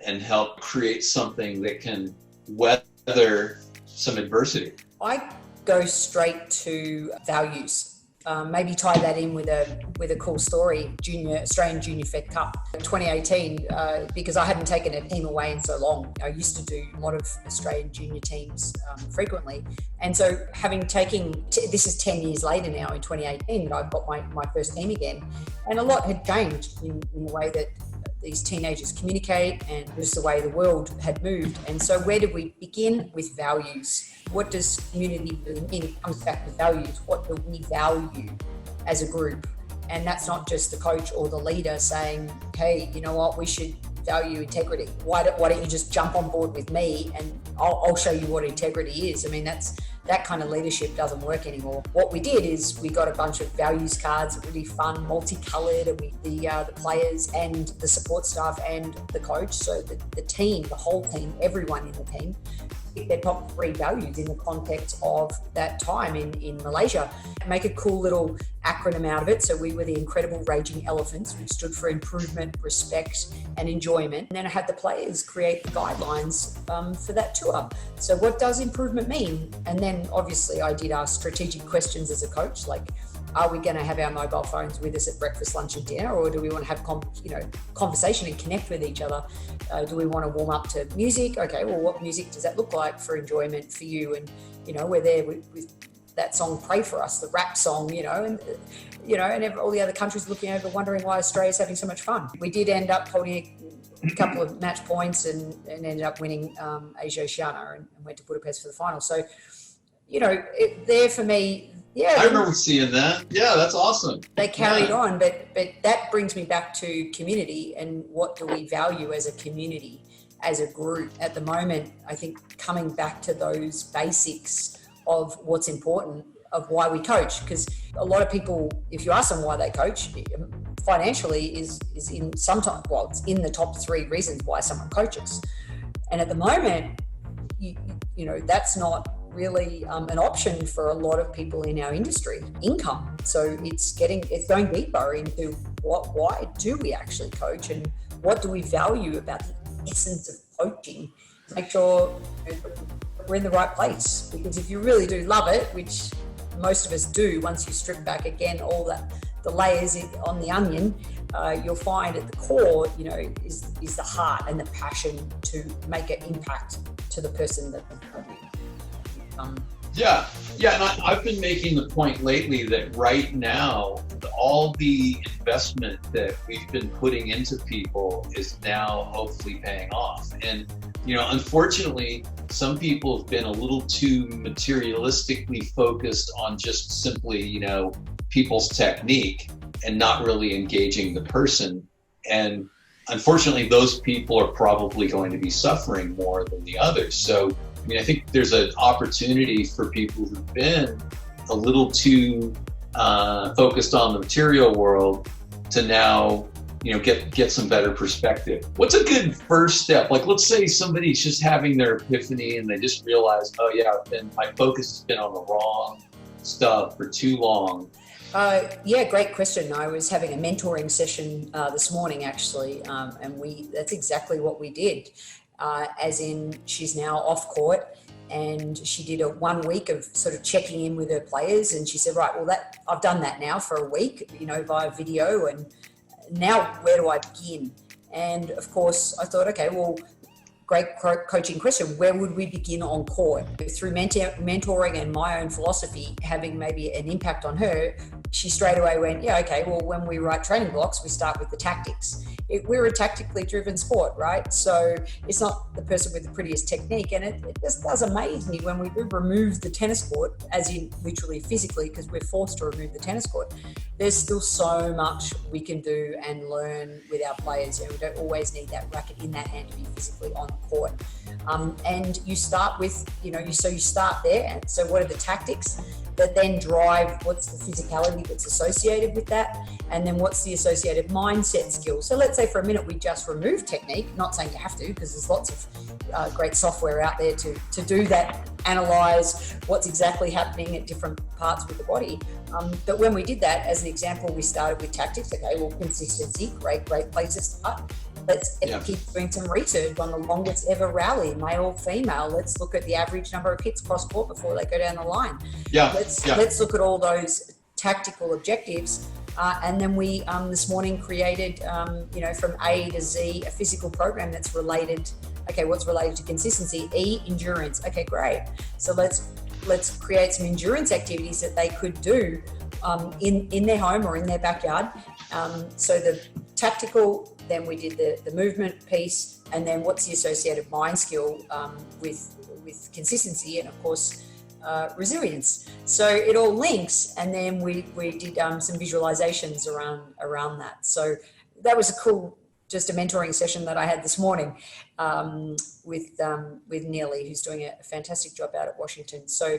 and help create something that can weather some adversity? I go straight to values. Maybe tie that in with a cool story. Australian Junior Fed Cup 2018, because I hadn't taken a team away in so long. I used to do a lot of Australian junior teams frequently, and so having taken this is 10 years later now in 2018 that I've got my first team again, and a lot had changed in the way that these teenagers communicate and just the way the world had moved. And so where did we begin? With values. What does community really mean? It comes back to values. What do we value as a group? And that's not just the coach or the leader saying, hey, you know what, we should value integrity. Why don't you just jump on board with me and I'll show you what integrity is. I mean, that kind of leadership doesn't work anymore. What we did is we got a bunch of values cards, really fun, multicolored, and the players and the support staff and the coach, so the team, the whole team, everyone in the team, their top 3 values in the context of that time in Malaysia. Make a cool little acronym out of it. So we were the Incredible Raging Elephants, which stood for improvement, respect, and enjoyment. And then I had the players create the guidelines for that tour. So what does improvement mean? And then obviously I did ask strategic questions as a coach, like, are we going to have our mobile phones with us at breakfast, lunch, and dinner, or do we want to have conversation and connect with each other? Do we want to warm up to music? Okay, well, what music does that look like for enjoyment for you? And we're there with that song "Pray for Us," the rap song, and all the other countries looking over, wondering why Australia's having so much fun. We did end up holding a couple of match points and ended up winning Asia Oceania and went to Budapest for the final. So, there for me. Yeah, I remember seeing that. Yeah, that's awesome. They carried on, but that brings me back to community and what do we value as a community, as a group. At the moment, I think coming back to those basics of what's important, of why we coach, because a lot of people, if you ask them why they coach, financially is in sometimes, well, it's in the top 3 reasons why someone coaches. And at the moment, that's not really an option for a lot of people in our industry, income. So it's going deeper into why do we actually coach and what do we value about the essence of coaching to make sure we're in the right place. Because if you really do love it, which most of us do, once you strip back again all the layers on the onion, you'll find at the core, is the heart and the passion to make an impact to the person that they're helping. And I've been making the point lately that right now, all the investment that we've been putting into people is now hopefully paying off. And, unfortunately, some people have been a little too materialistically focused on just simply, people's technique and not really engaging the person. And unfortunately, those people are probably going to be suffering more than the others. So, I think there's an opportunity for people who've been a little too focused on the material world to now, get some better perspective. What's a good first step? Like, let's say somebody's just having their epiphany and they just realize, oh yeah, my focus has been on the wrong stuff for too long. Great question. I was having a mentoring session this morning, actually, and that's exactly what we did. As in, she's now off court, and she did a 1 week of sort of checking in with her players, and she said, right, well, I've done that now for a week, via video, and now where do I begin? And of course, I thought, okay, well, great coaching question. Where would we begin on court? Through mentoring and my own philosophy having maybe an impact on her, she straight away went, yeah, okay, well, when we write training blocks, we start with the tactics. We're a tactically driven sport, right? So it's not the person with the prettiest technique. And it just does amaze me when we remove the tennis court, as in literally physically, because we're forced to remove the tennis court. There's still so much we can do and learn with our players. We don't always need that racket in that hand to be physically on the court. And you start with, so you start there. And so what are the tactics that then drive what's the physicality that's associated with that? And then what's the associated mindset skills? So let's say for a minute we just remove technique, not saying you have to, because there's lots of great software out there to do that, analyze what's exactly happening at different parts with the body. But when we did that, as an example, we started with tactics. Okay, well, consistency, great place to start. Let's get kids doing some research on the longest ever rally, male, female. Let's look at the average number of hits cross court before they go down the line. Let's look at all those tactical objectives. And then we this morning created, from A to Z, a physical program that's related. Okay, what's related to consistency? E, endurance. Okay, great. So let's create some endurance activities that they could do in their home or in their backyard. So the tactical, then we did the movement piece, and then what's the associated mind skill with consistency, and of course resilience. So it all links, and then we did some visualizations around that. So that was a cool, just a mentoring session that I had this morning with Neely, who's doing a fantastic job out at Washington. So